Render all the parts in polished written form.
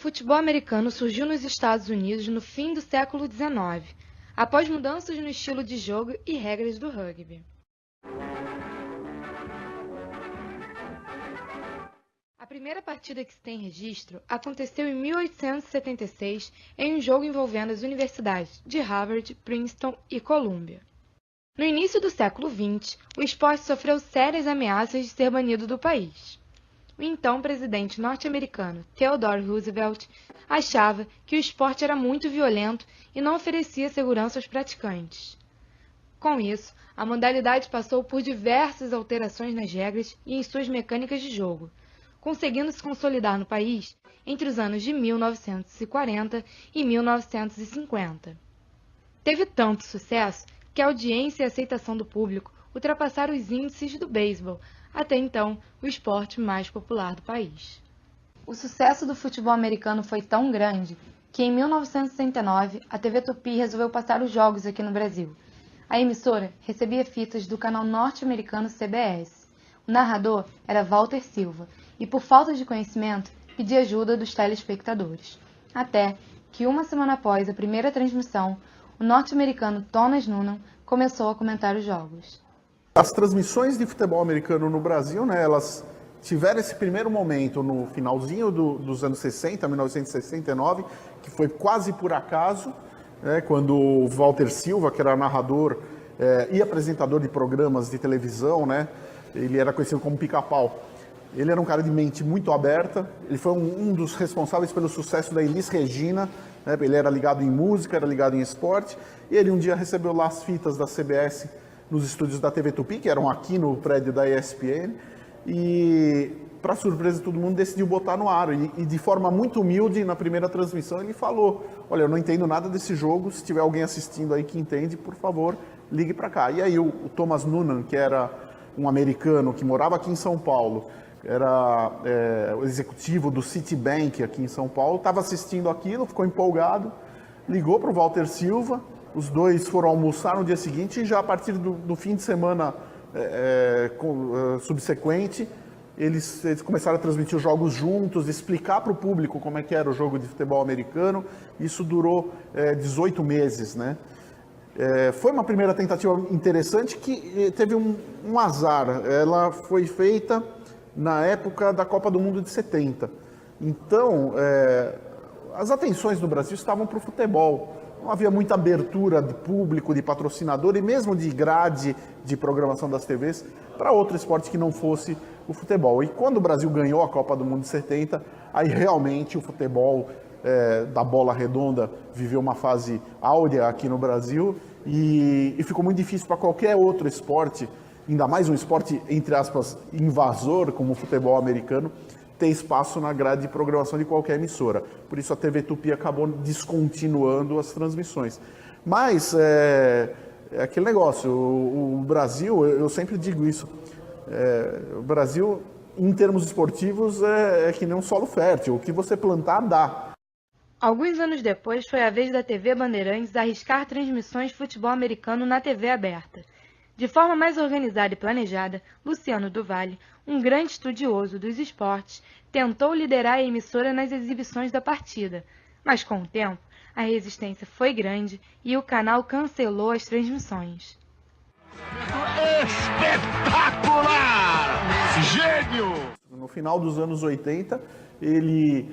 futebol americano surgiu nos Estados Unidos no fim do século XIX, após mudanças no estilo de jogo e regras do rugby. A primeira partida que se tem registro aconteceu em 1876 em um jogo envolvendo as universidades de Harvard, Princeton e Columbia. No início do século XX, o esporte sofreu sérias ameaças de ser banido do país. O então presidente norte-americano Theodore Roosevelt achava que o esporte era muito violento e não oferecia segurança aos praticantes. Com isso, a modalidade passou por diversas alterações nas regras e em suas mecânicas de jogo, conseguindo se consolidar no país entre os anos de 1940 e 1950. Teve tanto sucesso que a audiência e a aceitação do público ultrapassaram os índices do beisebol, até então o esporte mais popular do país. O sucesso do futebol americano foi tão grande que, em 1969, a TV Tupi resolveu passar os jogos aqui no Brasil. A emissora recebia fitas do canal norte-americano CBS. O narrador era Walter Silva e, por falta de conhecimento, pedia ajuda dos telespectadores. Até que, uma semana após a primeira transmissão, o norte-americano Thomas Noonan começou a comentar os jogos. As transmissões de futebol americano no Brasil, elas tiveram esse primeiro momento no finalzinho dos anos 60, 1969, que foi quase por acaso, quando o Walter Silva, que era narrador e apresentador de programas de televisão, ele era conhecido como Pica-Pau. Ele era um cara de mente muito aberta, ele foi um dos responsáveis pelo sucesso da Elis Regina, ele era ligado em música, era ligado em esporte, e ele um dia recebeu lá as fitas da CBS nos estúdios da TV Tupi, que eram aqui no prédio da ESPN, e, para surpresa de todo mundo, decidiu botar no ar. E de forma muito humilde, na primeira transmissão, ele falou: olha, eu não entendo nada desse jogo, se tiver alguém assistindo aí que entende, por favor, ligue para cá. E aí o Thomas Noonan, que era um americano que morava aqui em São Paulo, era o executivo do Citibank aqui em São Paulo, estava assistindo aquilo, ficou empolgado, ligou para o Walter Silva. Os dois foram almoçar no dia seguinte e já a partir do fim de semana subsequente, eles começaram a transmitir os jogos juntos, explicar para o público como é que era o jogo de futebol americano. Isso durou 18 meses, foi uma primeira tentativa interessante que teve um azar. Ela foi feita na época da Copa do Mundo de 70. Então, as atenções no Brasil estavam para o futebol. Não havia muita abertura de público, de patrocinador e mesmo de grade de programação das TVs para outro esporte que não fosse o futebol. E quando o Brasil ganhou a Copa do Mundo de 70, aí realmente o futebol da bola redonda viveu uma fase áurea aqui no Brasil e ficou muito difícil para qualquer outro esporte, ainda mais um esporte, entre aspas, invasor como o futebol americano, ter espaço na grade de programação de qualquer emissora. Por isso a TV Tupi acabou descontinuando as transmissões. Mas é aquele negócio, o Brasil, eu sempre digo isso, o Brasil, em termos esportivos, é que nem um solo fértil, o que você plantar, dá. Alguns anos depois, foi a vez da TV Bandeirantes arriscar transmissões de futebol americano na TV aberta. De forma mais organizada e planejada, Luciano do Vale, um grande estudioso dos esportes, tentou liderar a emissora nas exibições da partida, mas com o tempo, a resistência foi grande e o canal cancelou as transmissões. Espetacular! Gênio! No final dos anos 80, ele,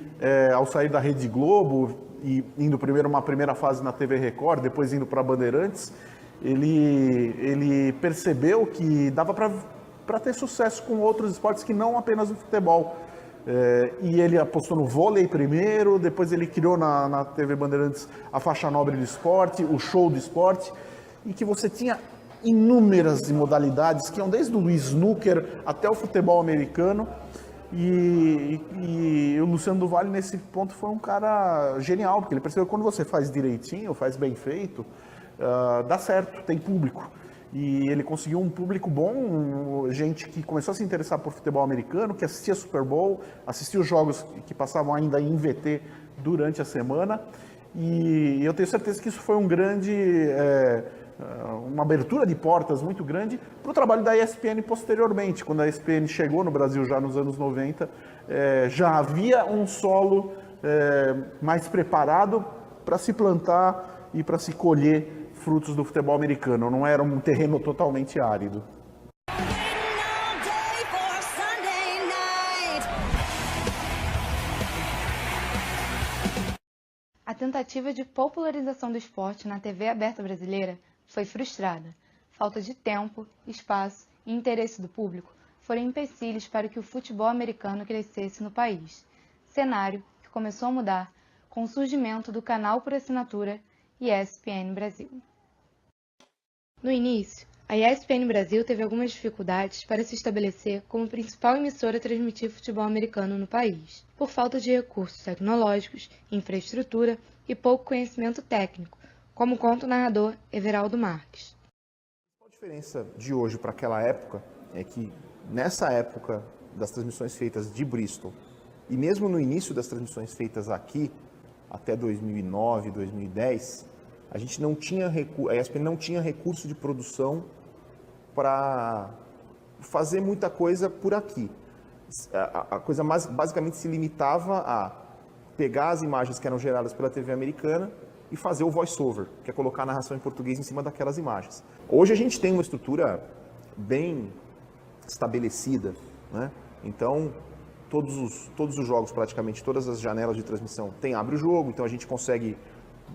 ao sair da Rede Globo e indo primeiro uma primeira fase na TV Record, depois indo para Bandeirantes, ele percebeu que dava para ter sucesso com outros esportes que não apenas o futebol. E ele apostou no vôlei primeiro, depois ele criou na TV Bandeirantes a faixa nobre do esporte, o show do esporte, e que você tinha inúmeras modalidades, que iam desde o snooker até o futebol americano. E o Luciano do Vale, nesse ponto, foi um cara genial, porque ele percebeu que quando você faz direitinho, faz bem feito, dá certo, tem público. E ele conseguiu um público bom, gente que começou a se interessar por futebol americano, que assistia Super Bowl, assistia os jogos que passavam ainda em VT durante a semana. E eu tenho certeza que isso foi uma abertura de portas muito grande para o trabalho da ESPN posteriormente. Quando a ESPN chegou no Brasil já nos anos 90, já havia um solo mais preparado para se plantar e para se colher frutos do futebol americano. Não era um terreno totalmente árido. A tentativa de popularização do esporte na TV aberta brasileira foi frustrada. Falta de tempo, espaço e interesse do público foram empecilhos para que o futebol americano crescesse no país. Cenário que começou a mudar com o surgimento do canal por assinatura ESPN Brasil. No início, a ESPN Brasil teve algumas dificuldades para se estabelecer como principal emissora a transmitir futebol americano no país, por falta de recursos tecnológicos, infraestrutura e pouco conhecimento técnico, como conta o narrador Everaldo Marques. A diferença de hoje para aquela época é que, nessa época das transmissões feitas de Bristol, e mesmo no início das transmissões feitas aqui, até 2009, 2010, a ESPN não tinha recurso de produção para fazer muita coisa por aqui. A coisa basicamente se limitava a pegar as imagens que eram geradas pela TV americana e fazer o voice-over, que é colocar a narração em português em cima daquelas imagens. Hoje a gente tem uma estrutura bem estabelecida, né? Então, todos os jogos, praticamente todas as janelas de transmissão abre o jogo, então a gente consegue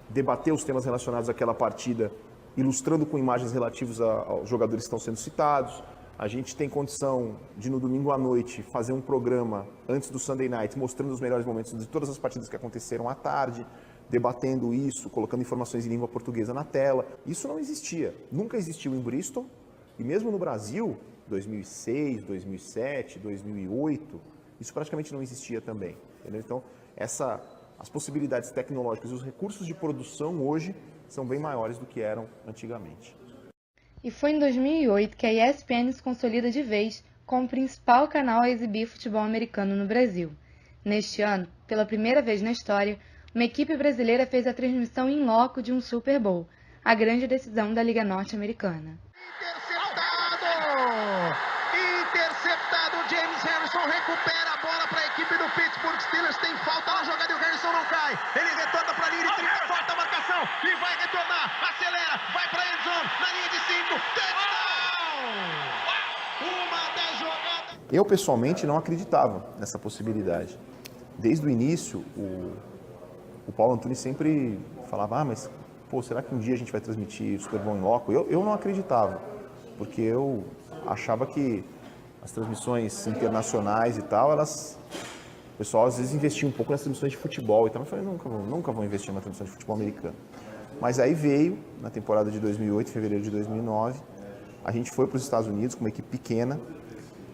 debater os temas relacionados àquela partida, ilustrando com imagens relativas aos jogadores que estão sendo citados. A gente tem condição de, no domingo à noite, fazer um programa antes do Sunday Night, mostrando os melhores momentos de todas as partidas que aconteceram à tarde, debatendo isso, colocando informações em língua portuguesa na tela. Isso não existia, nunca existiu em Bristol, e mesmo no Brasil, 2006, 2007, 2008, isso praticamente não existia também. Entendeu? Então, as possibilidades tecnológicas e os recursos de produção hoje são bem maiores do que eram antigamente. E foi em 2008 que a ESPN se consolida de vez como principal canal a exibir futebol americano no Brasil. Neste ano, pela primeira vez na história, uma equipe brasileira fez a transmissão in loco de um Super Bowl, a grande decisão da Liga Norte-Americana. Interceptado, James Harrison recupera a bola para a equipe do Pittsburgh Steelers, tem falta na jogada e o Harrison não cai, ele retorna para a linha de 30, corta a marcação e vai retornar, acelera, vai para a end zone, na linha de 5, touchdown! Uma das jogadas... Eu, pessoalmente, não acreditava nessa possibilidade. Desde o início, o Paulo Antunes sempre falava, mas será que um dia a gente vai transmitir o Super Bowl em loco? Eu não acreditava, porque eu achava que as transmissões internacionais e tal, o pessoal às vezes investia um pouco nas transmissões de futebol, então eu falei, nunca vou investir numa transmissão de futebol americano. Mas aí veio, na temporada de 2008, fevereiro de 2009, a gente foi para os Estados Unidos com uma equipe pequena.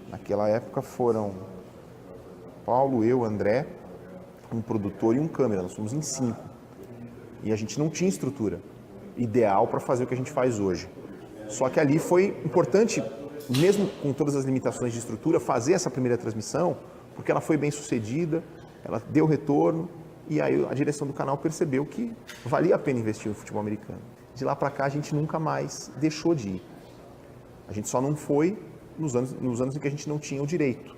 Naquela época foram Paulo, eu, André, um produtor e um câmera, nós fomos em 5. E a gente não tinha estrutura ideal para fazer o que a gente faz hoje. Só que ali foi importante, mesmo com todas as limitações de estrutura, fazer essa primeira transmissão, porque ela foi bem sucedida, ela deu retorno, e aí a direção do canal percebeu que valia a pena investir no futebol americano. De lá para cá a gente nunca mais deixou de ir. A gente só não foi nos anos em que a gente não tinha o direito.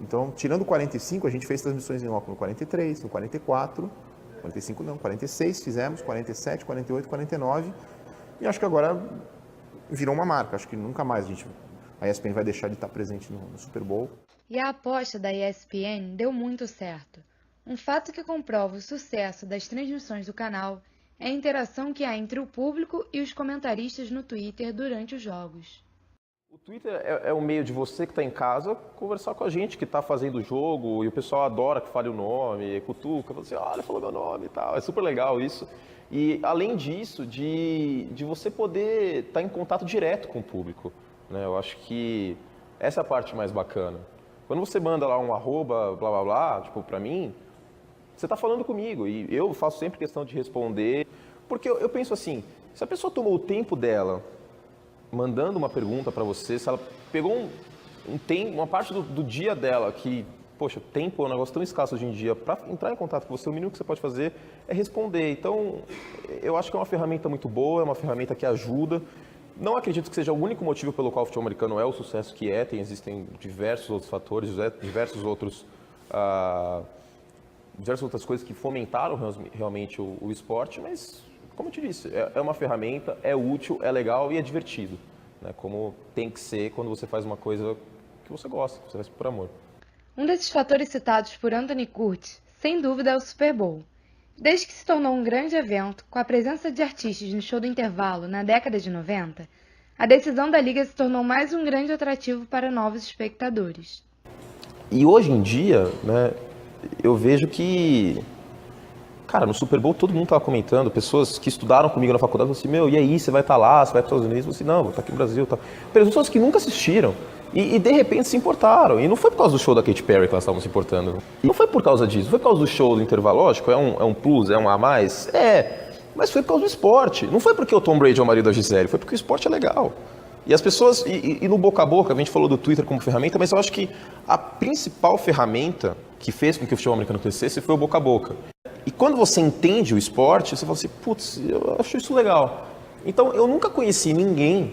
Então, tirando o 45, a gente fez transmissões em loco no 43, no 44, 45 não, 46 fizemos, 47, 48, 49, e acho que agora virou uma marca. Acho que nunca mais a ESPN vai deixar de estar presente no Super Bowl. E a aposta da ESPN deu muito certo. Um fato que comprova o sucesso das transmissões do canal é a interação que há entre o público e os comentaristas no Twitter durante os jogos. O Twitter é um meio de você que está em casa conversar com a gente que está fazendo o jogo, e o pessoal adora que fale o nome, cutuca, fala assim, olha, falou meu nome e tal. É super legal isso. E além disso, de você poder estar em contato direto com o público, né? Eu acho que essa é a parte mais bacana. Quando você manda lá um arroba, blá blá blá, tipo, pra mim, você está falando comigo, e eu faço sempre questão de responder, porque eu penso assim, se a pessoa tomou o tempo dela mandando uma pergunta para você, se ela pegou uma parte do dia dela que, poxa, tempo é um negócio tão escasso hoje em dia, para entrar em contato com você, o mínimo que você pode fazer é responder. Então, eu acho que é uma ferramenta muito boa, é uma ferramenta que ajuda. Não acredito que seja o único motivo pelo qual o futebol americano é o sucesso que é, existem diversos outros fatores, diversos outros diversas outras coisas que fomentaram realmente o esporte, mas, como eu te disse, é uma ferramenta, é útil, é legal e é divertido, né? Como tem que ser quando você faz uma coisa que você gosta, que você faz por amor. Um desses fatores citados por Anthony Curtis, sem dúvida, é o Super Bowl. Desde que se tornou um grande evento, com a presença de artistas no show do intervalo na década de 90, a decisão da liga se tornou mais um grande atrativo para novos espectadores. E hoje em dia, né, eu vejo que, cara, no Super Bowl todo mundo estava comentando, pessoas que estudaram comigo na faculdade falaram assim, meu, e aí, você vai estar lá, você vai para os Estados Unidos? Eu falei assim, não, vou estar aqui no Brasil. Tá. Pessoas que nunca assistiram e de repente se importaram. E não foi por causa do show da Katy Perry que elas estavam se importando. E não foi por causa disso, foi por causa do show do intervalo, lógico, é um plus, é um a mais, mas foi por causa do esporte. Não foi porque o Tom Brady é o marido da Gisele, foi porque o esporte é legal. E as pessoas, e no boca a boca, a gente falou do Twitter como ferramenta, mas eu acho que a principal ferramenta que fez com que o futebol americano crescesse foi o boca a boca. E quando você entende o esporte, você fala assim, putz, eu acho isso legal. Então, eu nunca conheci ninguém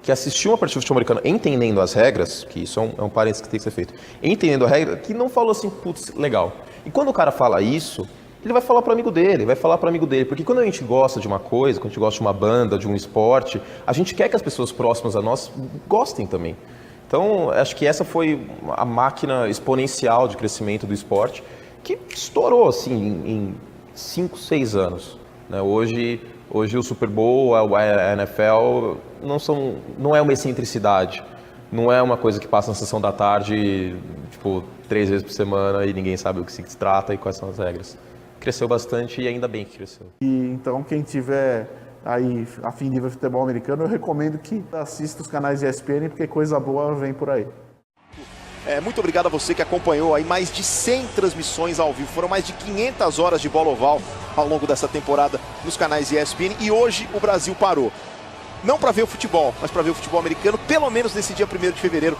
que assistiu uma partida de futebol americano entendendo as regras, que isso é um parênteses que tem que ser feito, entendendo a regra, que não falou assim, putz, legal. E quando o cara fala isso, ele vai falar para o amigo dele, porque quando a gente gosta de uma coisa, quando a gente gosta de uma banda, de um esporte, a gente quer que as pessoas próximas a nós gostem também. Então, acho que essa foi a máquina exponencial de crescimento do esporte, que estourou assim em 5, 6 anos. Né? Hoje o Super Bowl, a NFL, não é uma excentricidade, não é uma coisa que passa na sessão da tarde, tipo, 3 vezes por semana e ninguém sabe o que se trata e quais são as regras. Cresceu bastante e ainda bem que cresceu. E então quem tiver aí a fim de ver futebol americano, eu recomendo que assista os canais ESPN, porque coisa boa vem por aí. Muito obrigado a você que acompanhou aí mais de 100 transmissões ao vivo. Foram mais de 500 horas de bola oval ao longo dessa temporada nos canais ESPN e hoje o Brasil parou. Não para ver o futebol, mas para ver o futebol americano, pelo menos nesse dia 1º de fevereiro,